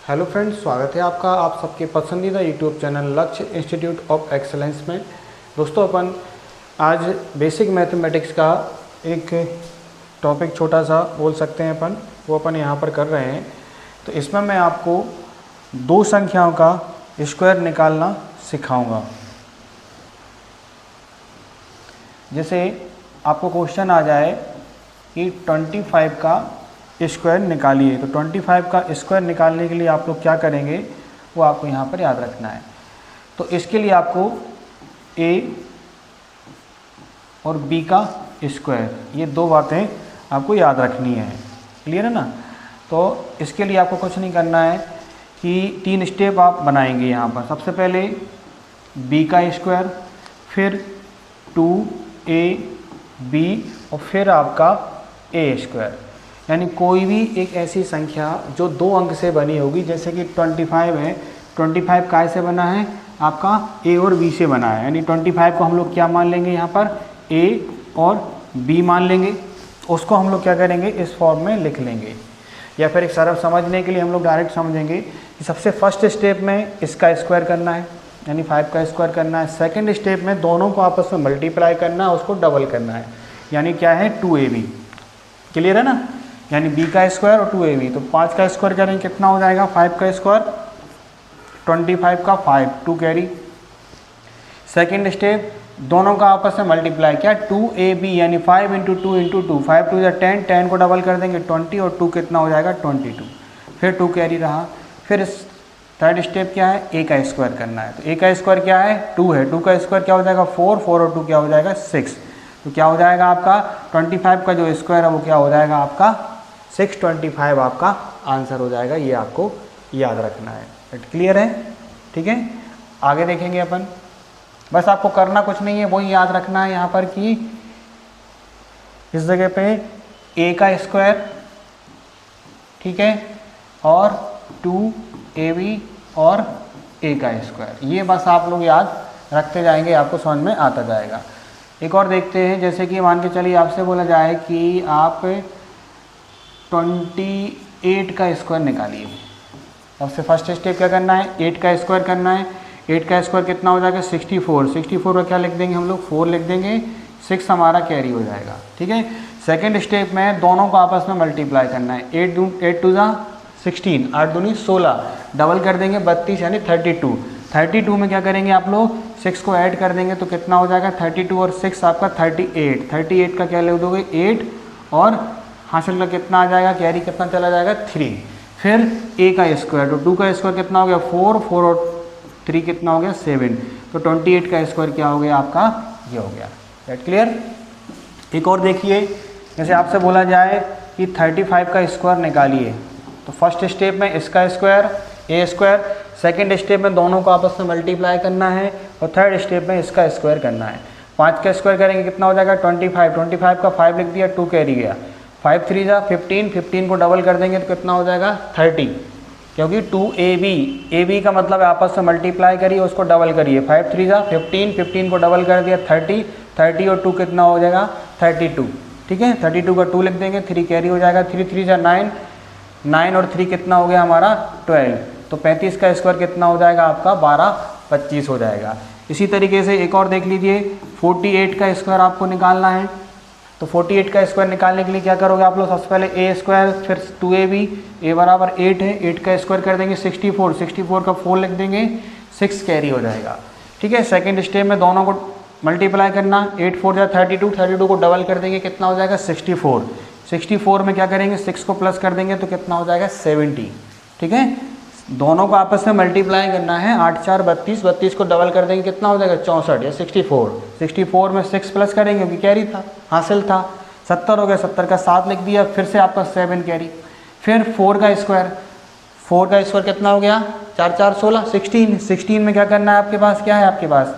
Hello friends, स्वागत है आपका आप सबके पसंदीदा यूट्यूब चैनल लक्ष्य इंस्टीट्यूट ऑफ एक्सेलेंस में। दोस्तों, अपन आज बेसिक मैथमेटिक्स का एक टॉपिक छोटा सा बोल सकते हैं वो अपन यहाँ पर कर रहे हैं। तो इसमें मैं आपको दो संख्याओं का स्क्वायर निकालना सिखाऊंगा। जैसे आपको क्वेश्चन आ जाए कि 25 का स्क्वायर निकालिए, तो 25 का स्क्वायर निकालने के लिए आप लोग क्या करेंगे वो आपको यहाँ पर याद रखना है। तो इसके लिए आपको a और b का स्क्वायर, ये दो बातें आपको याद रखनी है। क्लियर है ना? तो इसके लिए आपको कुछ नहीं करना है कि 3 स्टेप आप बनाएंगे यहाँ पर। सबसे पहले b का स्क्वायर, फिर 2ab और फिर आपका a स्क्वायर। यानी कोई भी एक ऐसी संख्या जो 2 अंक से बनी होगी, जैसे कि 25 है, 25 काय से बना है? आपका a और b से बना है। यानी 25 को हम लोग क्या मान लेंगे? यहाँ पर a और b मान लेंगे। उसको हम लोग क्या करेंगे? इस फॉर्म में लिख लेंगे। या फिर एक सरल समझने के लिए हम लोग डायरेक्ट समझेंगे कि सबसे फर्स्ट स्टेप में इसका स्क्वायर करना है, यानी 5 का स्क्वायर करना है। सेकेंड स्टेप में दोनों को आपस में मल्टीप्लाई करना है, उसको डबल करना है, यानी क्या है? 2ab। क्लियर है ना? यानी b का स्क्वायर और 2ab। तो 5 का स्क्वायर करेंगे कितना हो जाएगा? 5 का स्क्वायर 25 का 5, 2 कैरी। सेकेंड स्टेप दोनों का आपस में मल्टीप्लाई, क्या? 2ab यानी 5 × 2 × 2, 5 2 10, 10 को डबल कर देंगे 20 और 2 कितना हो जाएगा? 22। फिर 2 कैरी रहा। फिर थर्ड स्टेप क्या है? a का स्क्वायर करना है। तो a का स्क्वायर क्या है? 2 है। 2 का स्क्वायर क्या हो जाएगा? 4, 4 और 2 क्या हो जाएगा? 6। तो क्या हो जाएगा आपका 25 का जो स्क्वायर है वो क्या हो जाएगा आपका? 625 आपका आंसर हो जाएगा। ये आपको याद रखना है। क्लियर है? ठीक है, आगे देखेंगे अपन। बस आपको करना कुछ नहीं है, वही याद रखना है यहाँ पर कि इस जगह पे a का स्क्वायर, ठीक है, और 2ab और a का स्क्वायर। ये बस आप लोग याद रखते जाएंगे, आपको समझ में आता जाएगा। एक और देखते हैं। जैसे कि मान के चलिए आपसे बोला जाए कि आप 28 का स्क्वायर निकालिए। सबसे फर्स्ट स्टेप क्या करना है? 8 का स्क्वायर करना है। 8 का स्क्वायर कितना हो जाएगा? 64। 64 का क्या लिख देंगे हम लोग? 4 लिख देंगे। 6 हमारा कैरी हो जाएगा। ठीक है। सेकेंड स्टेप में दोनों को आपस में मल्टीप्लाई करना है। 8 2 16, 8 दूनी 16, डबल कर देंगे 32 यानी 32। 32 में क्या करेंगे आप लोग? 6 को ऐड कर देंगे तो कितना हो जाएगा? 32 और 6 आपका 38। 38 का क्या लिख दोगे? 8 और हासिल का कितना आ जाएगा? कैरी कितना चला जाएगा? 3। फिर a का स्क्वायर, तो 2 का स्क्वायर कितना हो गया? 4, 4 और 3 कितना हो गया? 7। तो 28 का स्क्वायर क्या हो गया आपका? ये हो गया। That clear? एक और देखिए, जैसे आपसे बोला जाए कि 35 का स्क्वायर निकालिए, तो फर्स्ट स्टेप में इसका square a square, second step में दोनों को आपस में मल्टीप्लाई करना है और थर्ड स्टेप में इसका स्क्वायर करना है। 5 का स्क्वायर करेंगे कितना हो जाएगा? 25। 25 का 5 लिख दिया, 2 कैरी गया। 5 3 15, 15 को डबल कर देंगे तो कितना हो जाएगा? 30। क्योंकि 2ab का मतलब है आपस में मल्टीप्लाई करिए, उसको डबल करिए। 5 3 15, 15 को डबल कर दिया 30, 30 और 2 कितना हो जाएगा? 32। ठीक है, 32 का 2 लिख देंगे, 3 कैरी हो जाएगा। 3 3 9, 9 और 3 कितना हो गया हमारा? 12। तो 35 का स्क्वायर कितना हो जाएगा आपका? 12 25 हो जाएगा। इसी तरीके से एक और देख लीजिए, 48 का स्क्वायर आपको निकालना है। तो 48 का स्क्वायर निकालने के लिए क्या करोगे आप लोग? सबसे पहले a स्क्वायर, फिर 2ab, a बराबर 8 है, 8 का स्क्वायर कर देंगे 64, 64 का 4 लिख देंगे, 6 कैरी हो जाएगा। ठीक है। सेकेंड स्टेप में दोनों को मल्टीप्लाई करना, 8 4 32, 32 को डबल कर देंगे, कितना हो जाएगा? 64। 64 में क्या करेंगे? 6 को प्लस कर देंगे तो कितना हो जाएगा? 70। ठीक है। दोनों को आपस में मल्टीप्लाई करना है, 8 4 32, 32 को डबल कर देंगे कितना हो जाएगा? 64 या 64। 64 में 6 प्लस करेंगे क्योंकि कैरी था, हासिल था। 70 हो गया, 70 का 7 लिख दिया, फिर से आपका 7 कैरी। फिर 4 का स्क्वायर, 4 का स्क्वायर कितना हो गया? 4 4 16, 16। 16 में क्या करना है आपके पास? क्या है आपके पास?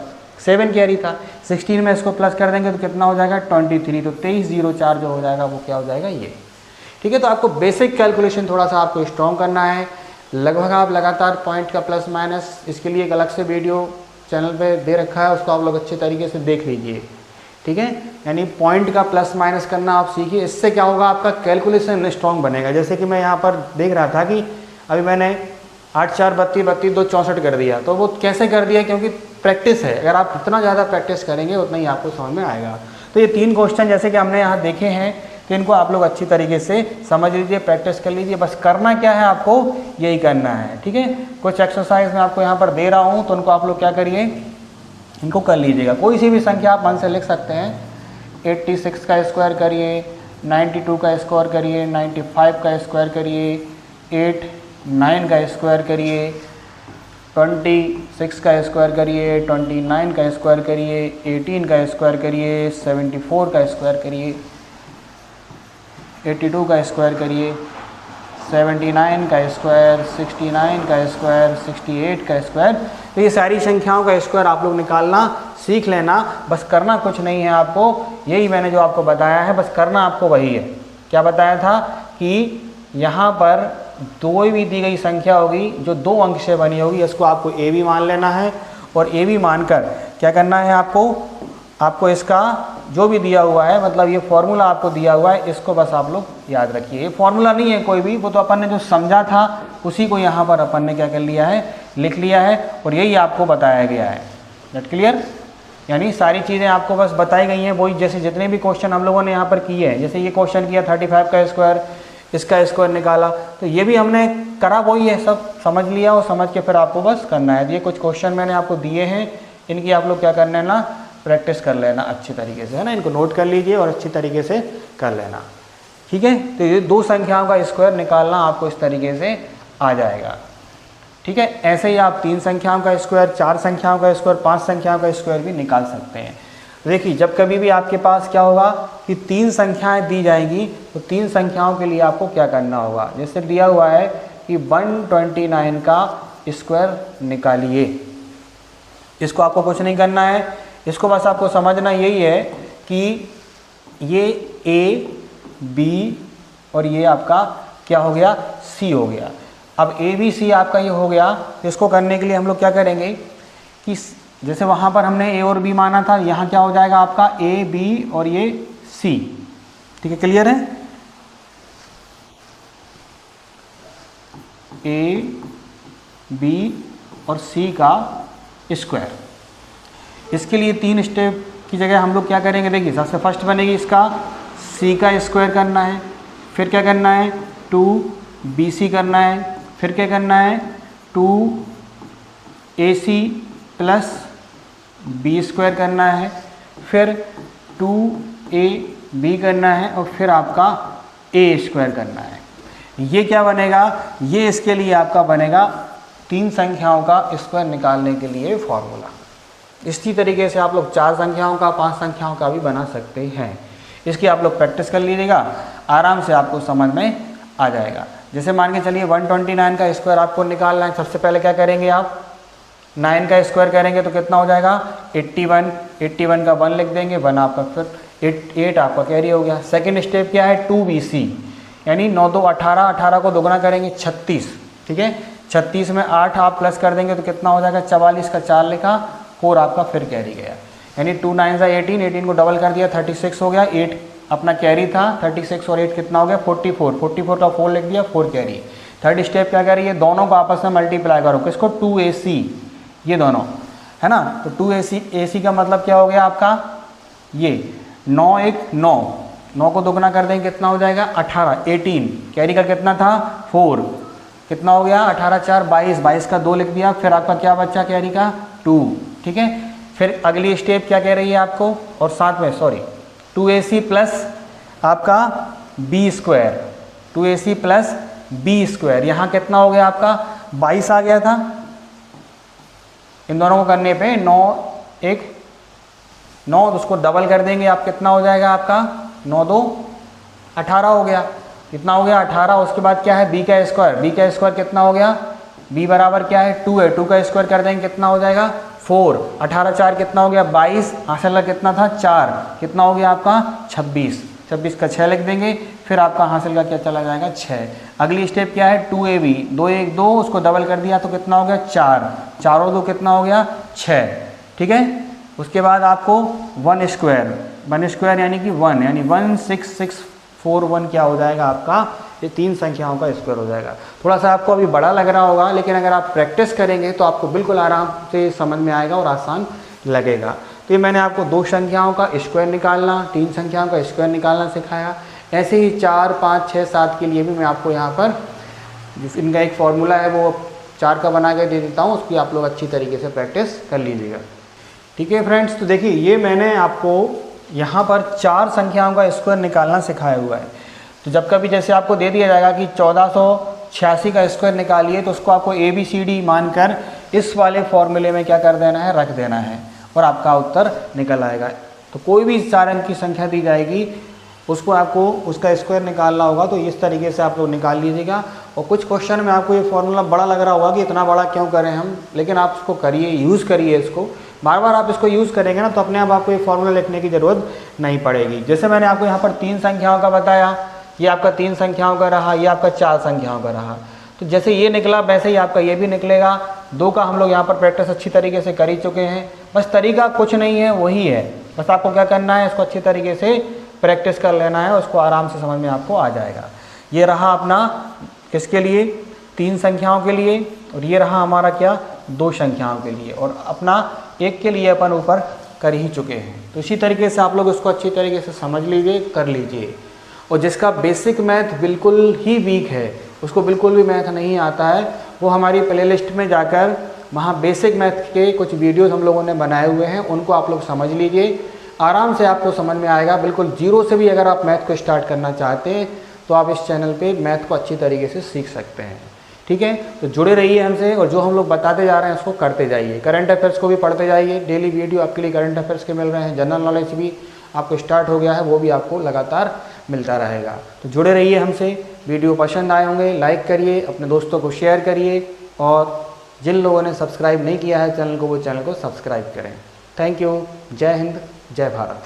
7 कैरी था। 16 में इसको प्लस कर देंगे तो कितना हो जाएगा? 23। तो 2304 जो हो जाएगा वो क्या हो जाएगा? ये। ठीक है। तो आपको बेसिक कैलकुलेशन थोड़ा सा आपको स्ट्रॉन्ग करना है। लगभग आप लगातार पॉइंट का प्लस माइनस, इसके लिए एक अलग से वीडियो चैनल पे दे रखा है, उसको आप लोग अच्छे तरीके से देख लीजिए। ठीक है। यानी पॉइंट का प्लस माइनस करना आप सीखिए। इससे क्या होगा? आपका कैलकुलेशन स्ट्रॉन्ग बनेगा। जैसे कि मैं यहाँ पर देख रहा था कि अभी मैंने 8 4 32 32 2 64 कर दिया। तो वो कैसे कर दिया, क्योंकि प्रैक्टिस है, अगर आप जितना ज़्यादा प्रैक्टिस करेंगे उतना ही आपको समझ में आएगा। तो ये 3 क्वेश्चन जैसे कि हमने यहाँ देखे हैं, तो इनको आप लोग अच्छी तरीके से समझ लीजिए, प्रैक्टिस कर लीजिए। बस करना क्या है, आपको यही करना है, ठीक है। कुछ एक्सरसाइज मैं आपको यहाँ पर दे रहा हूँ, तो उनको आप लोग क्या करिए, इनको कर लीजिएगा। कोई सी भी संख्या आप मन से लिख सकते हैं। 86 का स्क्वायर करिए, 92 का स्क्वायर करिए, 95 का स्क्वायर करिए, 89 का स्क्वायर करिए, 26 का स्क्वायर करिए, 29 का स्क्वायर करिए, 18 का स्क्वायर करिए, 74 का स्क्वायर करिए, 82 का स्क्वायर करिए, 79 का स्क्वायर, 69 का स्क्वायर, 68 का स्क्वायर। तो ये सारी संख्याओं का स्क्वायर आप लोग निकालना सीख लेना। बस करना कुछ नहीं है आपको, यही मैंने जो आपको बताया है, बस करना आपको वही है। क्या बताया था कि यहाँ पर कोई भी दी गई संख्या होगी जो 2 अंक से बनी होगी, इसको आपको ए बी मान लेना है, और ए बी मानकर क्या करना है आपको इसका जो भी दिया हुआ है, मतलब ये फॉर्मूला आपको दिया हुआ है, इसको बस आप लोग याद रखिए। ये फॉर्मूला नहीं है कोई भी, वो तो अपन ने जो समझा था उसी को यहाँ पर अपन ने क्या कर लिया है, लिख लिया है, और यही आपको बताया गया है। That clear? यानी सारी चीज़ें आपको बस बताई गई हैं, वही जैसे जितने भी क्वेश्चन हम लोगों ने यहाँ पर किए हैं। जैसे ये क्वेश्चन किया 35 का स्क्वायर, इसका स्क्वायर निकाला, तो ये भी हमने करा वही है, सब समझ लिया, और समझ के फिर आपको बस करना है। ये कुछ क्वेश्चन मैंने आपको दिए हैं, इनकी आप लोग क्या करना है ना, प्रैक्टिस कर लेना अच्छी तरीके से, है ना। इनको नोट कर लीजिए और अच्छी तरीके से कर लेना, ठीक है। तो ये 2 संख्याओं का स्क्वायर निकालना आपको इस तरीके से आ जाएगा, ठीक है। ऐसे ही आप 3 संख्याओं का स्क्वायर, 4 संख्याओं का स्क्वायर, 5 संख्याओं का स्क्वायर भी निकाल सकते हैं। देखिए, जब कभी भी आपके पास क्या होगा कि 3 संख्याएं दी जाएंगी, तो 3 संख्याओं के लिए आपको क्या करना होगा। जैसे दिया हुआ है कि 129 का स्क्वायर निकालिए, इसको आपको कुछ नहीं करना है, इसको बस आपको समझना यही है कि ये ए बी और ये आपका क्या हो गया, सी हो गया। अब ए बी सी आपका ये हो गया, तो इसको करने के लिए हम लोग क्या करेंगे कि जैसे वहाँ पर हमने ए और बी माना था, यहाँ क्या हो जाएगा आपका ए बी और ये सी, ठीक है। क्लियर है? ए बी और सी का स्क्वायर। इसके लिए 3 स्टेप की जगह हम लोग क्या करेंगे, देखिए सबसे फर्स्ट बनेगी इसका सी का स्क्वायर करना है, फिर क्या करना है 2bc करना है, फिर क्या करना है 2ac प्लस बी स्क्वायर करना है, फिर 2ab करना है, और फिर आपका a स्क्वायर करना है। ये क्या बनेगा, ये इसके लिए आपका बनेगा 3 संख्याओं का स्क्वायर निकालने के लिए फॉर्मूला। इसी तरीके से आप लोग 4 संख्याओं का, 5 संख्याओं का भी बना सकते हैं। इसकी आप लोग प्रैक्टिस कर लीजिएगा, आराम से आपको समझ में आ जाएगा। जैसे मान के चलिए 129 का स्क्वायर आपको निकालना है। सबसे पहले क्या करेंगे, आप 9 का स्क्वायर करेंगे तो कितना हो जाएगा 81, 81 का 1 लिख देंगे, 1 आपका फिर 8 आपका कैरी हो गया। सेकेंड स्टेप क्या है 2bc, यानी 9 2 18, 18 को दोगुना करेंगे 36, ठीक है। 36 में 8 आप प्लस कर देंगे तो कितना हो जाएगा 44 का 4 लिखा, 4 आपका फिर कैरी गया, यानी 2 9 18, 18 को डबल कर दिया 36 हो गया, 8 अपना कैरी था, 36 और 8 कितना हो गया 44, 44 का 4 लिख दिया, 4 कैरी। थर्ड स्टेप क्या कह रही है, दोनों को आपस में मल्टीप्लाई करो, किसको 2ac, ये दोनों है ना। तो 2ac का मतलब क्या हो गया आपका, ये 9 1 9, 9 को दोगुना कर देंगे कितना हो जाएगा 18, 18 कैरी का कितना था 4, कितना हो गया 18 4 22, 22 का 2 लिख दिया, फिर आपका क्या बच्चा कैरी का 2, ठीक है। फिर अगली स्टेप क्या कह रही है आपको, और साथ में 2ac प्लस आपका B square, 2ac plus B square, यहाँ कितना हो गया आपका 22 आ गया था। इन दोनों को करने पे 9 1 9, तो उसको डबल कर देंगे आप, कितना हो जाएगा आपका 9 2 18 हो गया, कितना हो गया 18। उसके बाद क्या है बी का स्क्वायर, बी का स्क्वायर कितना हो गया, बी बराबर क्या है 2 है, 2 का स्क्वायर कर देंगे कितना हो जाएगा 4, 18 4 कितना हो गया 22, हासिल का कितना था 4, कितना हो गया आपका 26, 26 का 6 लिख देंगे, फिर आपका हासिल का क्या चला जाएगा 6। अगली स्टेप क्या है 2ab, 2 1 2, उसको डबल कर दिया तो कितना हो गया 4, 4 और 2 कितना हो गया 6, ठीक है। उसके बाद आपको 1 स्क्वायर, 1 स्क्वायर यानी कि 1, यानी 1 6 6 4 1 क्या हो जाएगा आपका ये 3 संख्याओं का स्क्वायर हो जाएगा। थोड़ा सा आपको अभी बड़ा लग रहा होगा, लेकिन अगर आप प्रैक्टिस करेंगे तो आपको बिल्कुल आराम से समझ में आएगा और आसान लगेगा। तो ये मैंने आपको 2 संख्याओं का स्क्वायर निकालना, 3 संख्याओं का स्क्वायर निकालना सिखाया। ऐसे ही 4, 5, 6, 7 के लिए भी मैं आपको यहाँ पर इनका एक फॉर्मूला है वो 4 का बना के दे देता हूँ, उसकी आप लोग अच्छी तरीके से प्रैक्टिस कर लीजिएगा। ठीक है फ्रेंड्स, तो देखिए ये मैंने आपको यहाँ पर 4 संख्याओं का स्क्वायर निकालना सिखाया हुआ है। तो जब कभी जैसे आपको दे दिया जाएगा कि 1486 का स्क्वायर निकालिए, तो उसको आपको ABCD मानकर इस वाले फॉर्मूले में क्या कर देना है, रख देना है और आपका उत्तर निकल आएगा। तो कोई भी 4 अंक की संख्या दी जाएगी उसको आपको उसका स्क्वायर निकालना होगा, तो इस तरीके से आप लोग निकाल लीजिएगा। और कुछ क्वेश्चन में आपको ये फॉर्मूला बड़ा लग रहा होगा कि इतना बड़ा क्यों करें हम, लेकिन आप इसको करिए, यूज़ करिए इसको, बार बार आप इसको यूज़ करेंगे ना तो अपने आप आपको ये फॉर्मूला लिखने की ज़रूरत नहीं पड़ेगी। जैसे मैंने आपको यहाँ पर 3 संख्याओं का बताया, ये आपका 3 संख्याओं का रहा, ये आपका 4 संख्याओं का रहा। तो जैसे ये निकला वैसे ही आपका ये भी निकलेगा। 2 का हम लोग यहाँ पर प्रैक्टिस अच्छी तरीके से कर ही चुके हैं। बस तरीका कुछ नहीं है, वही है, बस आपको क्या करना है, इसको अच्छी तरीके से प्रैक्टिस कर लेना है, उसको आराम से समझ में आपको आ जाएगा। ये रहा अपना किसके लिए, 3 संख्याओं के लिए, और ये रहा हमारा क्या, 2 संख्याओं के लिए, और अपना 1 के लिए अपन ऊपर कर ही चुके हैं। तो इसी तरीके से आप लोग इसको अच्छी तरीके से समझ लीजिए, कर लीजिए। और जिसका बेसिक मैथ बिल्कुल ही वीक है, उसको बिल्कुल भी मैथ नहीं आता है, वो हमारी प्लेलिस्ट में जाकर वहाँ बेसिक मैथ के कुछ वीडियोस हम लोगों ने बनाए हुए हैं, उनको आप लोग समझ लीजिए, आराम से आपको समझ में आएगा। बिल्कुल जीरो से भी अगर आप मैथ को स्टार्ट करना चाहते हैं तो आप इस चैनल पे मैथ को अच्छी तरीके से सीख सकते हैं। ठीक है, तो जुड़े रहिए हमसे, और जो हम लोग बताते जा रहे हैं उसको करते जाइए। करंट अफेयर्स को भी पढ़ते जाइए, डेली वीडियो आपके लिए करंट अफेयर्स के मिल रहे हैं। जनरल नॉलेज भी आपको स्टार्ट हो गया है, वो भी आपको लगातार मिलता रहेगा। तो जुड़े रहिए हमसे। वीडियो पसंद आए होंगे लाइक करिए, अपने दोस्तों को शेयर करिए, और जिन लोगों ने सब्सक्राइब नहीं किया है चैनल को, वो चैनल को सब्सक्राइब करें। Thank you. जय हिंद, जय भारत।